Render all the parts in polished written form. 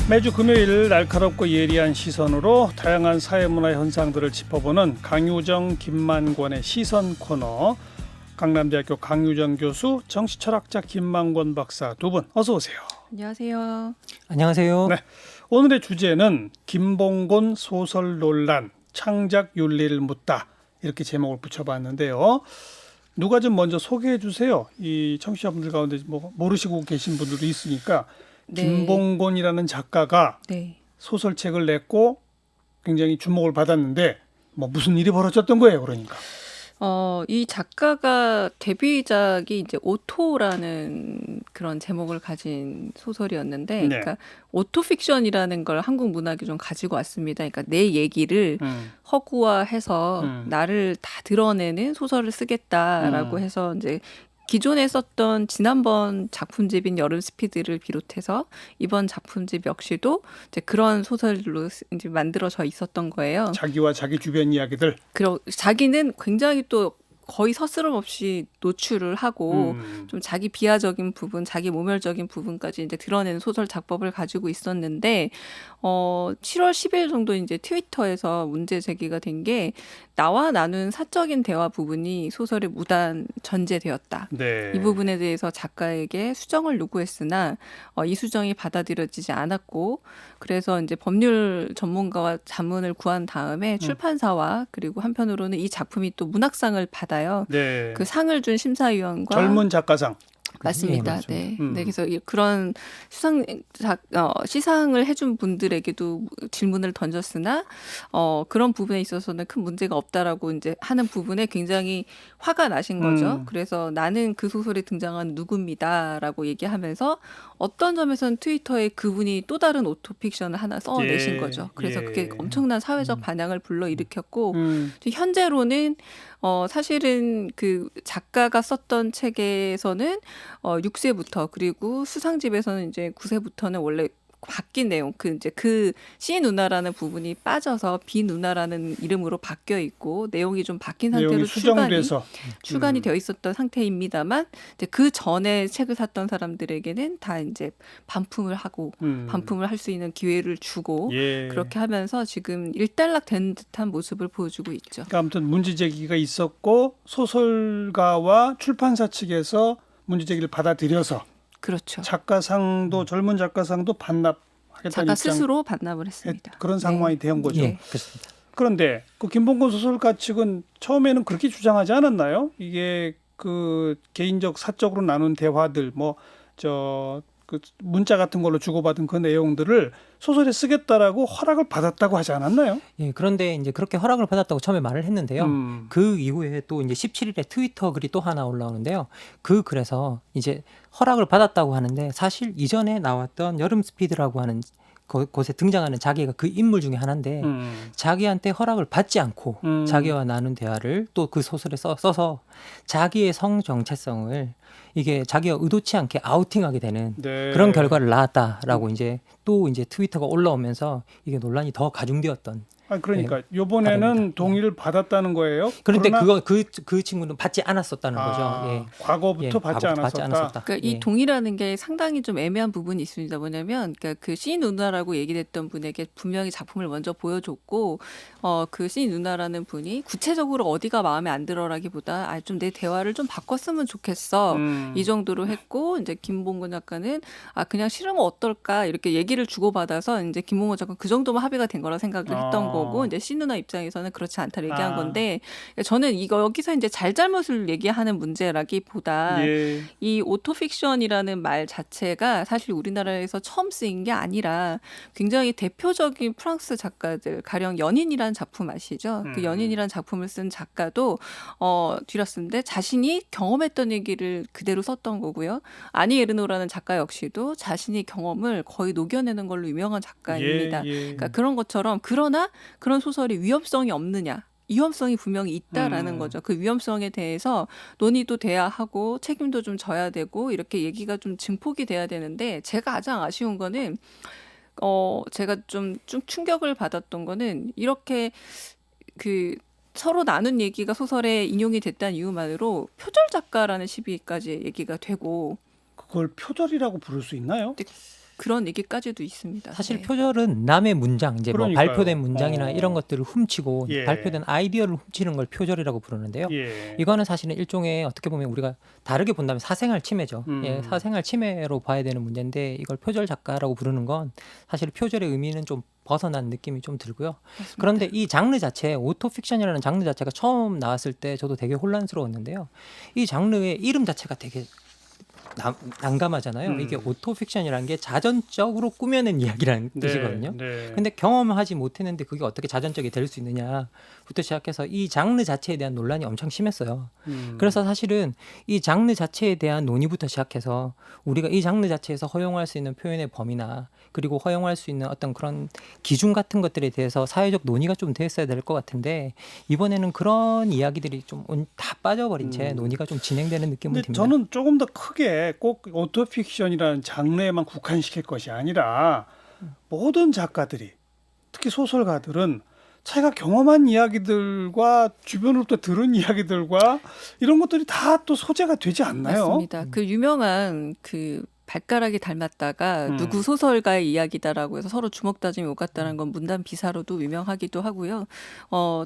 매주 금요일 날카롭고 예리한 시선으로 다양한 사회문화 현상들을 짚어보는 강유정, 김만권의 시선 코너. 강남대학교 강유정 교수, 정치철학자 김만권 박사 두 분 어서 오세요. 안녕하세요. 안녕하세요. 네, 오늘의 주제는 김봉곤 소설 논란, 창작 윤리를 묻다, 이렇게 제목을 붙여봤는데요. 누가 좀 먼저 소개해 주세요. 이 청취자분들 가운데 뭐 모르시고 계신 분들도 있으니까. 네. 김봉곤이라는 작가가 네. 소설책을 냈고 굉장히 주목을 받았는데 뭐 무슨 일이 벌어졌던 거예요, 그러니까. 이 작가가 데뷔작이 이제 오토라는 그런 제목을 가진 소설이었는데, 네. 그러니까 오토픽션이라는 걸 한국 문학이 좀 가지고 왔습니다. 그러니까 내 얘기를 허구화해서 나를 다 드러내는 소설을 쓰겠다라고 해서 이제 기존에 썼던 지난번 작품집인 여름 스피드를 비롯해서 이번 작품집 역시도 이제 그런 소설로 이제 만들어져 있었던 거예요. 자기와 자기 주변 이야기들. 자기는 굉장히 또 거의 서스럼없이 노출을 하고 좀 자기 비하적인 부분, 자기 모멸적인 부분까지 이제 드러내는 소설 작법을 가지고 있었는데 7월 10일 정도 이제 트위터에서 문제 제기가 된 게 나와 나눈 사적인 대화 부분이 소설에 무단 전제되었다. 네. 이 부분에 대해서 작가에게 수정을 요구했으나 이 수정이 받아들여지지 않았고 그래서 이제 법률 전문가와 자문을 구한 다음에 출판사와 그리고 한편으로는 이 작품이 또 문학상을 받아요. 네. 그 상을 준 심사위원과 젊은 작가상. 맞습니다. 네, 네. 네. 그래서 그런 시상을 해준 분들에게도 질문을 던졌으나 그런 부분에 있어서는 큰 문제가 없다라고 이제 하는 부분에 굉장히 화가 나신 거죠. 그래서 나는 그 소설에 등장한 누구입니다라고 얘기하면서 어떤 점에서는 트위터에 그분이 또 다른 오토픽션을 하나 써내신 거죠. 그래서 그게 엄청난 사회적 반향을 불러일으켰고 현재로는 사실은 그 작가가 썼던 책에서는 6세부터 그리고 수상집에서는 이제 9세부터는 원래 바뀐 내용, 그 C 누나라는 부분이 빠져서 B 누나라는 이름으로 바뀌어 있고 내용이 좀 바뀐 상태로 출간이 되어 있었던 상태입니다만 이제 그 전에 책을 샀던 사람들에게는 다 이제 반품을 하고 반품을 할 수 있는 기회를 주고 그렇게 하면서 지금 일단락된 듯한 모습을 보여주고 있죠. 그러니까 아무튼 문제 제기가 있었고 소설가와 출판사 측에서 문제 제기를 받아들여서 그렇죠. 작가상도 젊은 작가상도 반납하겠다는 작가 스스로 반납을 했습니다. 그런 상황이 된 거죠. 예, 그렇습니다. 그런데 그 김봉곤 소설가 측은 처음에는 그렇게 주장하지 않았나요? 이게 그 개인적 사적으로 나눈 대화들 그 문자 같은 걸로 주고받은 그 내용들을 소설에 쓰겠다라고 허락을 받았다고 하지 않았나요? 예, 그런데 이제 그렇게 허락을 받았다고 처음에 말을 했는데요. 그 이후에 또 이제 17일에 트위터 글이 또 하나 올라오는데요. 그 글에서 이제 허락을 받았다고 하는데 사실 이전에 나왔던 여름 스피드라고 하는 곳에 등장하는 자기가 그 인물 중에 하나인데 자기한테 허락을 받지 않고 자기와 나눈 대화를 또 그 소설에 써서 자기의 성 정체성을 이게 자기가 의도치 않게 아우팅하게 되는 그런 결과를 낳았다라고 이제 또 이제 트위터가 올라오면서 이게 논란이 더 가중되었던. 그러니까 이번에는 동의를 받았다는 거예요. 그런데 그 친구는 받지 않았었다는 거죠. 예. 과거부터 받지 않았었다. 그러니까 이 동의라는 게 상당히 좀 애매한 부분이 있습니다. 뭐냐면 그러니까 그 C 누나라고 얘기됐던 분에게 분명히 작품을 먼저 보여줬고 그 C 누나라는 분이 구체적으로 어디가 마음에 안 들어라기보다 좀 내 대화를 좀 바꿨으면 좋겠어. 이 정도로 했고 이제 김봉곤 작가는 그냥 싫으면 어떨까 이렇게 얘기를 주고받아서 이제 김봉곤 작가 그 정도면 합의가 된 거라 생각을 했던 거고 이제 C 누나 입장에서는 그렇지 않다고 얘기한 건데 저는 여기서 이제 잘잘못을 얘기하는 문제라기보다 이 오토픽션이라는 말 자체가 사실 우리나라에서 처음 쓰인 게 아니라 굉장히 대표적인 프랑스 작가들 가령 연인이라는 작품 아시죠? 그 연인이라는 작품을 쓴 작가도 뒤렸는데 자신이 경험했던 얘기를 그대로 썼던 거고요. 아니 에르노라는 작가 역시도 자신이 경험을 거의 녹여내는 걸로 유명한 작가입니다. 그러니까 그런 것처럼 그러나 그런 소설이 위험성이 없느냐? 위험성이 분명히 있다라는 거죠. 그 위험성에 대해서 논의도 돼야 하고 책임도 좀 져야 되고 이렇게 얘기가 좀 증폭이 돼야 되는데 제가 가장 아쉬운 거는 제가 좀 충격을 받았던 거는 이렇게 그 서로 나눈 얘기가 소설에 인용이 됐다는 이유만으로 표절 작가라는 시비까지 얘기가 되고 그걸 표절이라고 부를 수 있나요? 그런 얘기까지도 있습니다. 사실 네. 표절은 남의 문장, 이제 뭐 그러니까요. 발표된 문장이나 이런 것들을 훔치고 예. 발표된 아이디어를 훔치는 걸 표절이라고 부르는데요. 예. 이거는 사실은 일종의 어떻게 보면 우리가 다르게 본다면 사생활 침해죠. 예, 사생활 침해로 봐야 되는 문제인데 이걸 표절 작가라고 부르는 건 사실 표절의 의미는 좀 벗어난 느낌이 좀 들고요. 맞습니다. 그런데 이 장르 자체, 오토픽션이라는 장르 자체가 처음 나왔을 때 저도 되게 혼란스러웠는데요. 이 장르의 이름 자체가 되게 난감하잖아요. 이게 오토픽션이라는 게 자전적으로 꾸며낸 이야기라는 뜻이거든요. 네. 근데 경험하지 못했는데 그게 어떻게 자전적이 될 수 있느냐부터 시작해서 이 장르 자체에 대한 논란이 엄청 심했어요. 그래서 사실은 이 장르 자체에 대한 논의부터 시작해서 우리가 이 장르 자체에서 허용할 수 있는 표현의 범위나 그리고 허용할 수 있는 어떤 그런 기준 같은 것들에 대해서 사회적 논의가 좀 됐어야 될 것 같은데 이번에는 그런 이야기들이 좀 다 빠져버린 채 논의가 좀 진행되는 느낌은 근데 듭니다. 저는 조금 더 크게 꼭 오토픽션이라는 장르에만 국한시킬 것이 아니라 모든 작가들이 특히 소설가들은 자기가 경험한 이야기들과 주변으로부터 들은 이야기들과 이런 것들이 다 또 소재가 되지 않나요? 맞습니다. 그 유명한 그 발가락이 닮았다가 누구 소설가의 이야기다라고 해서 서로 주먹 다짐이 오갔다는 건 문단 비사로도 유명하기도 하고요.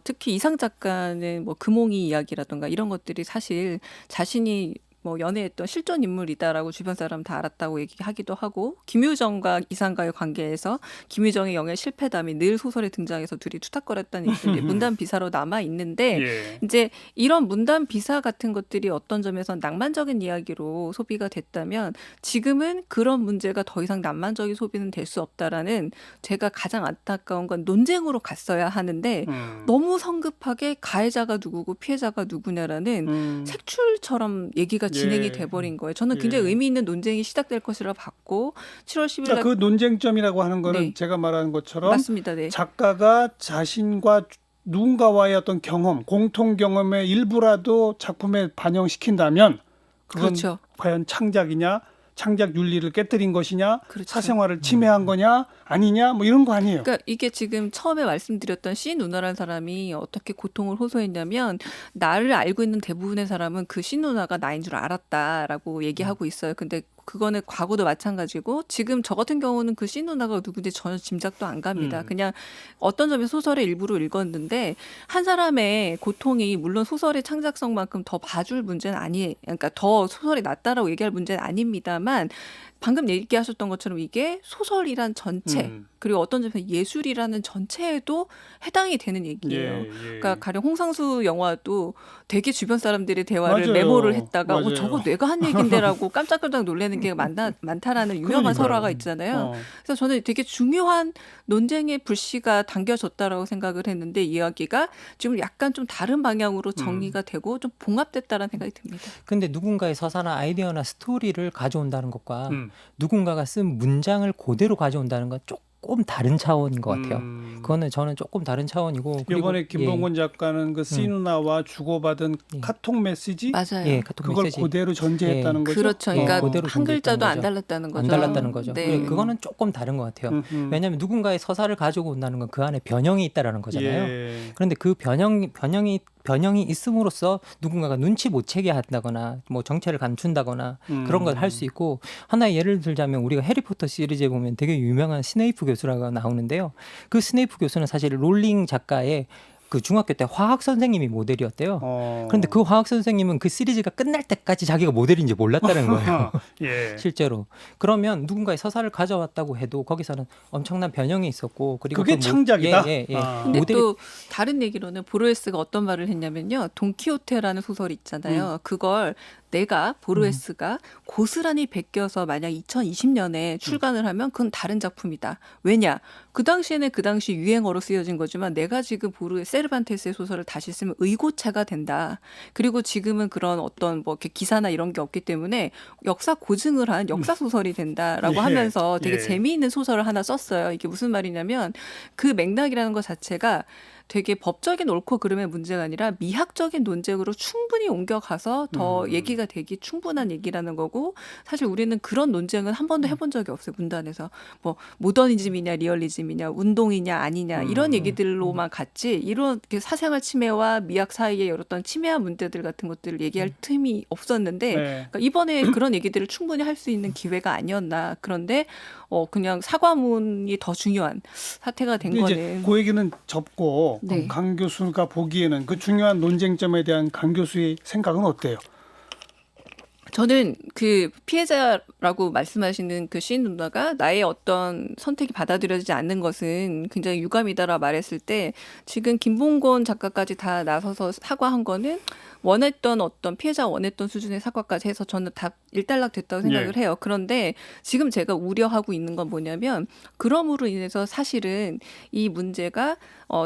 특히 이상 작가는 뭐 금홍이 이야기라든가 이런 것들이 사실 자신이 뭐 연애했던 실존 인물이다라고 주변 사람 다 알았다고 얘기하기도 하고 김유정과 이상가의 관계에서 김유정의 영예 실패담이 늘 소설에 등장해서 둘이 투탁거렸다는 얘기들이 문단 비사로 남아 있는데 예. 이제 이런 문단 비사 같은 것들이 어떤 점에서 낭만적인 이야기로 소비가 됐다면 지금은 그런 문제가 더 이상 낭만적인 소비는 될 수 없다라는 제가 가장 안타까운 건 논쟁으로 갔어야 하는데 너무 성급하게 가해자가 누구고 피해자가 누구냐라는 색출처럼 얘기가 진행이 예. 돼버린 거예요. 저는 굉장히 예. 의미 있는 논쟁이 시작될 것이라 봤고 7월 10일 날 그러니까 그 논쟁점이라고 하는 거는 네. 제가 말하는 것처럼 맞습니다. 네. 작가가 자신과 누군가와의 어떤 경험, 공통 경험의 일부라도 작품에 반영시킨다면 그건 그렇죠. 과연 창작이냐, 창작 윤리를 깨뜨린 것이냐, 그렇죠. 사생활을 침해한 거냐, 아니냐, 뭐 이런 거 아니에요. 그러니까 이게 지금 처음에 말씀드렸던 C 누나라는 사람이 어떻게 고통을 호소했냐면 나를 알고 있는 대부분의 사람은 그 C 누나가 나인 줄 알았다라고 얘기하고 있어요. 근데 그거는 과거도 마찬가지고 지금 저 같은 경우는 그 C 누나가 누군지 전혀 짐작도 안 갑니다. 그냥 어떤 점에서 소설의 일부를 읽었는데 한 사람의 고통이 물론 소설의 창작성만큼 더 봐줄 문제는 아니에요. 그러니까 더 소설이 낫다라고 얘기할 문제는 아닙니다만 방금 얘기하셨던 것처럼 이게 소설이란 전체 그리고 어떤 점에서 예술이라는 전체에도 해당이 되는 얘기예요. 예, 예. 그러니까 가령 홍상수 영화도 되게 주변 사람들의 대화를 맞아요. 메모를 했다가 맞아요. 저거 내가 한 얘긴데라고 깜짝깜짝 놀라는 게 많다라는 유명한 그러니까요. 설화가 있잖아요. 그래서 저는 되게 중요한 논쟁의 불씨가 당겨졌다라고 생각을 했는데 이야기가 지금 약간 좀 다른 방향으로 정리가 되고 좀 봉합됐다라는 생각이 듭니다. 근데 누군가의 서사나 아이디어나 스토리를 가져온다는 것과 음. 누군가가 쓴 문장을 그대로 가져온다는 건 조금 다른 차원인 것 같아요. 그거는 저는 조금 다른 차원이고 그리고 이번에 김봉곤 작가는 그 C 누나와 주고받은 카톡 메시지 맞아요. 예, 카톡 그걸 메시지 그대로 전제했다는 거죠. 그렇죠. 예, 그러니까 그대로 한 글자도 안 전제했다는 달랐다는 거죠. 안 달랐다는 거죠. 네. 예, 그거는 조금 다른 것 같아요. 왜냐하면 누군가의 서사를 가지고 온다는 건 그 안에 변형이 있다라는 거잖아요. 예. 그런데 그 변형이 있음으로써 누군가가 눈치 못 채게 한다거나 뭐 정체를 감춘다거나 그런 걸 할 수 있고 하나의 예를 들자면 우리가 해리포터 시리즈에 보면 되게 유명한 스네이프 교수라고 나오는데요. 그 스네이프 교수는 사실 롤링 작가의 그 중학교 때 화학 선생님이 모델이었대요. 그런데 그 화학 선생님은 그 시리즈가 끝날 때까지 자기가 모델인지 몰랐다는 거예요. 예. 실제로. 그러면 누군가의 서사를 가져왔다고 해도 거기서는 엄청난 변형이 있었고 그리고 그게 그 창작이다? 예. 근데 모델이- 또 다른 얘기로는 보르헤스가 어떤 말을 했냐면요. 돈키호테라는 소설이 있잖아요. 그걸 내가 보르헤스가 고스란히 베껴서 만약 2020년에 출간을 하면 그건 다른 작품이다. 왜냐? 그 당시에는 그 당시 유행어로 쓰여진 거지만 내가 지금 세르반테스의 소설을 다시 쓰면 의고체가 된다. 그리고 지금은 그런 어떤 뭐 이렇게 기사나 이런 게 없기 때문에 역사 고증을 한 역사 소설이 된다라고 예, 하면서 되게 예. 재미있는 소설을 하나 썼어요. 이게 무슨 말이냐면 그 맥락이라는 것 자체가 되게 법적인 옳고 그름의 문제가 아니라 미학적인 논쟁으로 충분히 옮겨가서 더 얘기가 되기 충분한 얘기라는 거고 사실 우리는 그런 논쟁은 한 번도 해본 적이 없어요. 문단에서 뭐 모더니즘이냐 리얼리즘이냐 운동이냐 아니냐 이런 얘기들로만 갔지 이런 사생활 침해와 미학 사이의 여러 어떤 침해한 문제들 같은 것들을 얘기할 틈이 없었는데 네. 그러니까 이번에 그런 얘기들을 충분히 할 수 있는 기회가 아니었나. 그런데 그냥 사과문이 더 중요한 사태가 된 이제 거는 그 얘기는 접고 네. 그럼 강 교수가 보기에는 그 중요한 논쟁점에 대한 강 교수의 생각은 어때요? 저는 그 피해자라고 말씀하시는 그 시인 누나가 나의 어떤 선택이 받아들여지지 않는 것은 굉장히 유감이다라 말했을 때 지금 김봉곤 작가까지 다 나서서 사과한 거는 원했던 어떤 피해자가 원했던 수준의 사과까지 해서 저는 다 일단락 됐다고 생각을 해요. 그런데 지금 제가 우려하고 있는 건 뭐냐면 그럼으로 인해서 사실은 이 문제가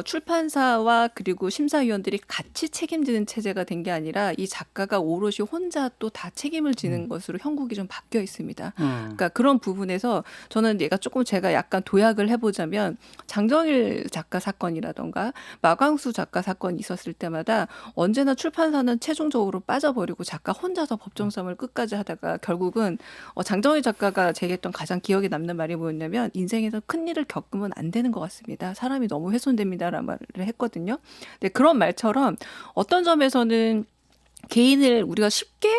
출판사와 그리고 심사위원들이 같이 책임지는 체제가 된 게 아니라 이 작가가 오롯이 혼자 또 다 책임을 지는 것으로 형국이 좀 바뀌어 있습니다. 그러니까 그런 부분에서 저는 제가 약간 도약을 해보자면 장정일 작가 사건이라던가 마광수 작가 사건이 있었을 때마다 언제나 출판사는 최종적으로 빠져버리고 작가 혼자서 법정 싸움을 끝까지 하다가 결국은 장정일 작가가 제게 했던 가장 기억에 남는 말이 뭐였냐면 인생에서 큰 일을 겪으면 안 되는 것 같습니다. 사람이 너무 훼손됩니다라는 말을 했거든요. 근데 그런 말처럼 어떤 점에서는 개인을 우리가 쉽게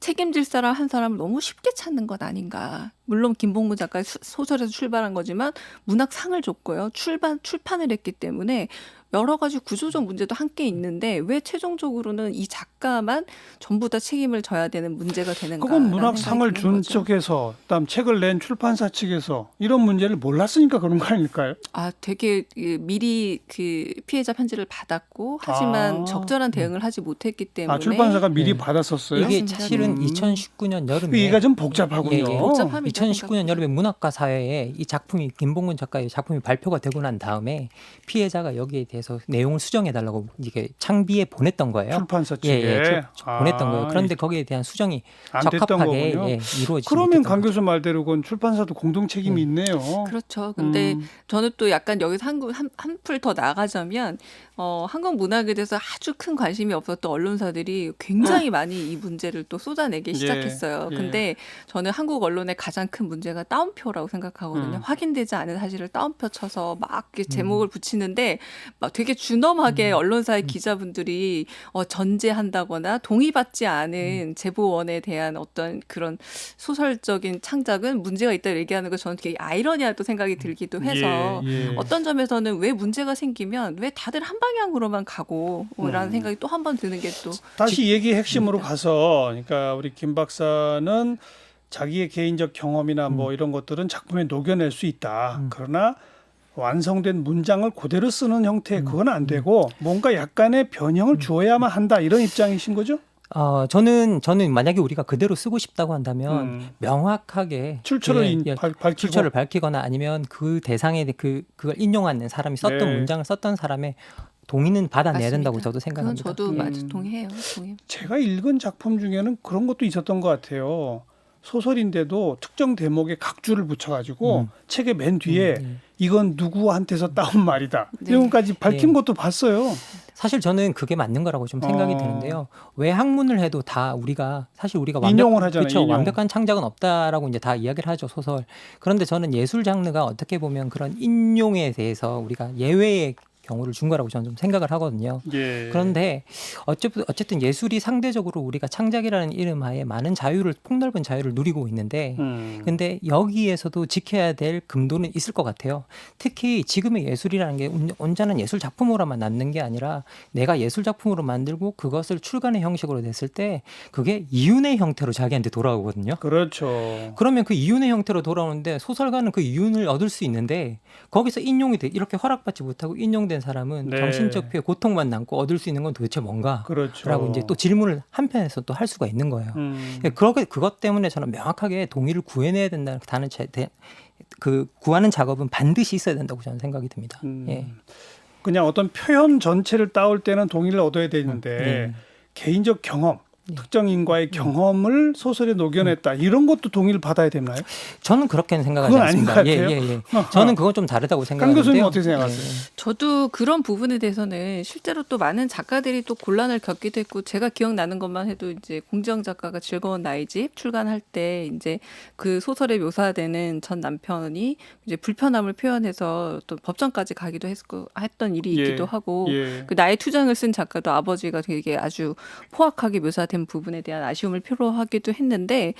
책임질 사람 한 사람을 너무 쉽게 찾는 것 아닌가. 물론 김봉근 작가의 소설에서 출발한 거지만 문학상을 줬고요. 출판을 했기 때문에 여러 가지 구조적 문제도 함께 있는데 왜 최종적으로는 이 작가만 전부 다 책임을 져야 되는 문제가 되는가? 그건 문학상을 준 쪽에서 그다음 책을 낸 출판사 측에서 이런 문제를 몰랐으니까 그런 거 아닐까요? 되게 미리 그 피해자 편지를 받았고 하지만 적절한 대응을 하지 못했기 때문에 출판사가 미리 받았었어요? 이게 맞습니다. 사실은 2019년 여름에 얘기가 좀 복잡하군요. 복잡합니다. 2019년 여름에 문학과 사회에 이 작품이 김봉근 작가의 작품이 발표가 되고 난 다음에 피해자가 여기에 대해서 내용을 수정해 달라고 이게 창비에 보냈던 거예요. 출판사 측에 보냈던 거예요. 그런데 거기에 대한 수정이 안 됐던 적합하게 거군요. 이루어지지 그러면 못했던 강 거죠. 교수 말대로 그건 출판사도 공동 책임이 있네요. 그렇죠. 근데 저는 또 약간 여기서 한풀 더 나가자면 한국 문학에 대해서 아주 큰 관심이 없었던 언론사들이 굉장히 많이 이 문제를 또 쏟아내기 시작했어요. 예. 근데 저는 한국 언론의 가장 큰 문제가 따옴표라고 생각하거든요. 확인되지 않은 사실을 따옴표 쳐서 막 이렇게 제목을 붙이는데 막 되게 준엄하게 언론사의 기자분들이 전제한다거나 동의받지 않은 제보원에 대한 어떤 그런 소설적인 창작은 문제가 있다 얘기하는 거 저는 되게 아이러니하다고 생각이 들기도 해서 예. 어떤 점에서는 왜 문제가 생기면 왜 다들 한 방향으로만 가고 라는 생각이 또 한 번 드는 게 또 다시 얘기 핵심으로 가서 그러니까 우리 김 박사는 자기의 개인적 경험이나 뭐 이런 것들은 작품에 녹여낼 수 있다. 그러나 완성된 문장을 그대로 쓰는 형태 그건 안 되고 뭔가 약간의 변형을 주어야만 한다. 이런 입장이신 거죠? 저는 만약에 우리가 그대로 쓰고 싶다고 한다면 명확하게 출처를 밝히고 출처를 밝히거나 아니면 그 대상에 그걸 인용하는 사람이 썼던 문장을 썼던 사람의 동의는 받아내야 된다고 저도 생각합니다. 그건 저도 동의해요. 제가 읽은 작품 중에는 그런 것도 있었던 것 같아요. 소설인데도 특정 대목에 각주를 붙여가지고 책의 맨 뒤에 이건 누구한테서 따온 말이다. 이런 것까지 밝힌 것도 봤어요. 사실 저는 그게 맞는 거라고 좀 생각이 드는데요. 왜 학문을 해도 다 우리가 인용을 하잖아요. 그렇죠. 인용. 완벽한 창작은 없다라고 이제 다 이야기를 하죠, 소설. 그런데 저는 예술 장르가 어떻게 보면 그런 인용에 대해서 우리가 예외의 경우를 준 거라고 저는 좀 생각을 하거든요. 예. 그런데 어쨌든 예술이 상대적으로 우리가 창작이라는 이름 하에 많은 폭넓은 자유를 누리고 있는데 근데 여기에서도 지켜야 될 금도는 있을 것 같아요. 특히 지금의 예술이라는 게 온전한 예술 작품으로만 남는 게 아니라 내가 예술 작품으로 만들고 그것을 출간의 형식으로 냈을 때 그게 이윤의 형태로 자기한테 돌아오거든요. 그렇죠. 그러면 그 이윤의 형태로 돌아오는데 소설가는 그 이윤을 얻을 수 있는데 거기서 인용이 이렇게 허락받지 못하고 인용된 사람은 정신적 피해 고통만 남고 얻을 수 있는 건 도대체 뭔가? 그렇죠. 라고 이제 또 질문을 한편에서 또 할 수가 있는 거예요. 그것 때문에 저는 명확하게 동의를 구해내야 된다는 그 구하는 작업은 반드시 있어야 된다고 저는 생각이 듭니다. 예. 그냥 어떤 표현 전체를 따올 때는 동의를 얻어야 되는데 개인적 경험 특정인과의 경험을 소설에 녹여냈다. 이런 것도 동의를 받아야 되나요? 저는 그렇게는 생각하지 그건 아닌 않습니다. 것 같아요. 저는 그건 좀 다르다고 강 생각하는데요. 교수님 어떻게 생각하세요? 저도 그런 부분에 대해서는 실제로 또 많은 작가들이 또 곤란을 겪기도 했고, 제가 기억나는 것만 해도 이제 공지영 작가가 즐거운 나의 집 출간할 때 이제 그 소설에 묘사되는 전 남편이 이제 불편함을 표현해서 또 법정까지 가기도 했던 일이 있기도 하고, 예. 그 나의 투장을 쓴 작가도 아버지가 되게 아주 포악하게 묘사된 부분에 대한 아쉬움을 표로하기도 했는데,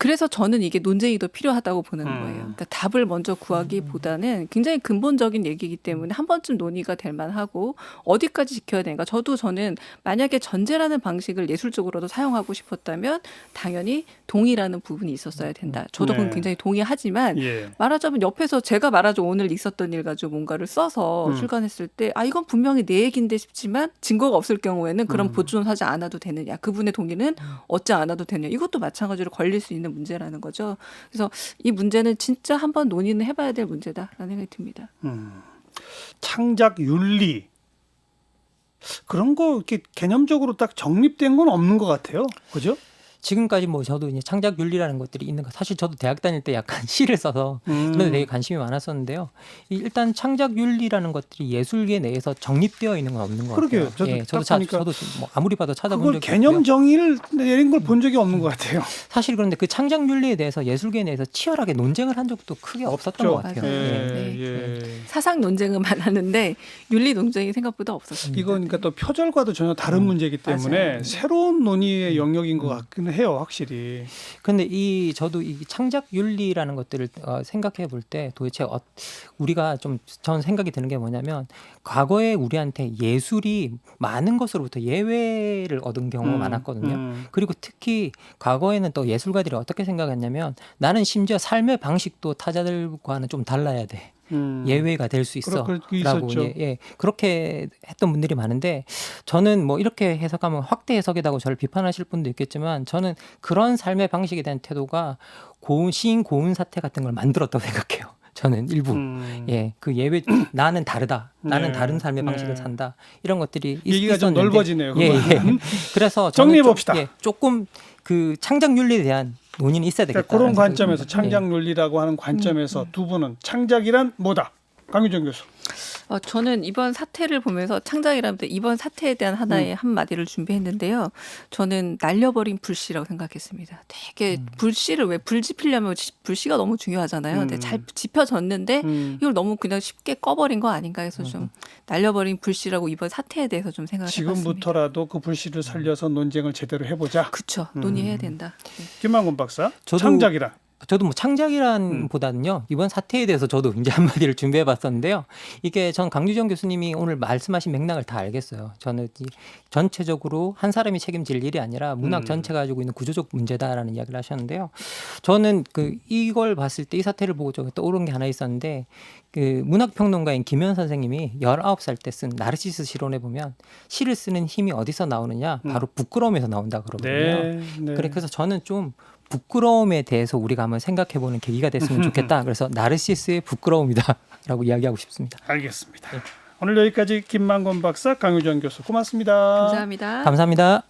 그래서 저는 이게 논쟁이 더 필요하다고 보는 거예요. 그러니까 답을 먼저 구하기보다는 굉장히 근본적인 얘기이기 때문에 한 번쯤 논의가 될 만하고, 어디까지 지켜야 되는가. 저는 만약에 전제라는 방식을 예술적으로도 사용하고 싶었다면 당연히 동의라는 부분이 있었어야 된다. 저도 그건 네. 굉장히 동의하지만 예. 말하자면 옆에서 제가 말하자면 오늘 있었던 일 가지고 뭔가를 써서 출간했을 때 이건 분명히 내 얘기인데 싶지만 증거가 없을 경우에는 그럼 보존하지 않아도 되느냐, 그분의 동의는 얻지 않아도 되느냐, 이것도 마찬가지로 걸릴 수 있는 문제라는 거죠. 그래서 이 문제는 진짜 한번 논의는 해봐야 될 문제다라는 생각이 듭니다. 창작 윤리 그런 거 이렇게 개념적으로 딱 정립된 건 없는 것 같아요. 그죠? 지금까지 뭐 저도 이제 창작 윤리라는 것들이 있는 거, 사실 저도 대학 다닐 때 약간 시를 써서 그런 데 되게 관심이 많았었는데요. 일단 창작 윤리라는 것들이 예술계 내에서 정립되어 있는 건 없는 것 그러게요. 같아요. 저도 딱 보니까 저도 뭐 아무리 봐도 찾아본 그걸 적이 개념 없고요. 정의를 내린 걸 본 적이 없는 것 같아요. 사실 그런데 그 창작 윤리에 대해서 예술계 내에서 치열하게 논쟁을 한 적도 크게 없었던 것 같아요. 맞아요. 예. 사상 논쟁은 많았는데 윤리 논쟁이 생각보다 없었습니다. 이건 그러니까 또 표절과도 전혀 다른 문제이기 때문에 맞아요. 새로운 논의의 영역인 것 같기는 해요, 확실히. 근데 저도 이 창작 윤리라는 것들을 생각해 볼 때 도대체 우리가 전 생각이 드는 게 뭐냐면, 과거에 우리한테 예술이 많은 것으로부터 예외를 얻은 경우가 많았거든요. 그리고 특히 과거에는 또 예술가들이 어떻게 생각했냐면, 나는 심지어 삶의 방식도 타자들과는 좀 달라야 돼. 예외가 될 수 있어 라고 그렇게 했던 분들이 많은데, 저는 뭐 이렇게 해석하면 확대 해석이라고 저를 비판하실 분도 있겠지만, 저는 그런 삶의 방식에 대한 태도가 시인 고운 사태 같은 걸 만들었다고 생각해요. 저는 일부 그 예외, 나는 다르다, 나는 다른 삶의 방식을 산다, 이런 것들이 얘기가 좀 넓어지네요. 그래서 정리해 봅시다. 조금 그 창작 윤리에 대한 논의는 있어야 되겠다. 그러니까 그런 관점에서 창작 윤리라고 하는 관점에서 두 분은 창작이란 뭐다? 강유정 교수. 저는 이번 사태를 보면서 창작이라면 이번 사태에 대한 하나의 한마디를 준비했는데요. 저는 날려버린 불씨라고 생각했습니다. 되게 불씨를 왜 불 지피려면 불씨가 너무 중요하잖아요. 근데 잘 지펴졌는데 이걸 너무 그냥 쉽게 꺼버린 거 아닌가 해서 좀 날려버린 불씨라고 이번 사태에 대해서 좀 생각해봤습니다. 지금부터라도 그 불씨를 살려서 논쟁을 제대로 해보자. 그렇죠. 논의해야 된다. 네. 김만곤 박사. 창작이란. 저도 뭐 창작이란 보다는요, 이번 사태에 대해서 저도 이제 한마디를 준비해 봤었는데요. 이게 전 강유정 교수님이 오늘 말씀하신 맥락을 다 알겠어요. 저는 전체적으로 한 사람이 책임질 일이 아니라 문학 전체가 가지고 있는 구조적 문제다라는 이야기를 하셨는데요. 저는 이걸 봤을 때, 이 사태를 보고 떠오른 게 하나 있었는데, 그 문학평론가인 김현 선생님이 19살 때 쓴 나르시스 시론에 보면, 시를 쓰는 힘이 어디서 나오느냐, 바로 부끄러움에서 나온다 그러거든요. 네. 그래서 저는 좀 부끄러움에 대해서 우리가 한번 생각해보는 계기가 됐으면 좋겠다. 그래서 나르시스의 부끄러움이다라고 이야기하고 싶습니다. 알겠습니다. 오늘 여기까지 김만곤 박사, 강유정 교수 고맙습니다. 감사합니다. 감사합니다.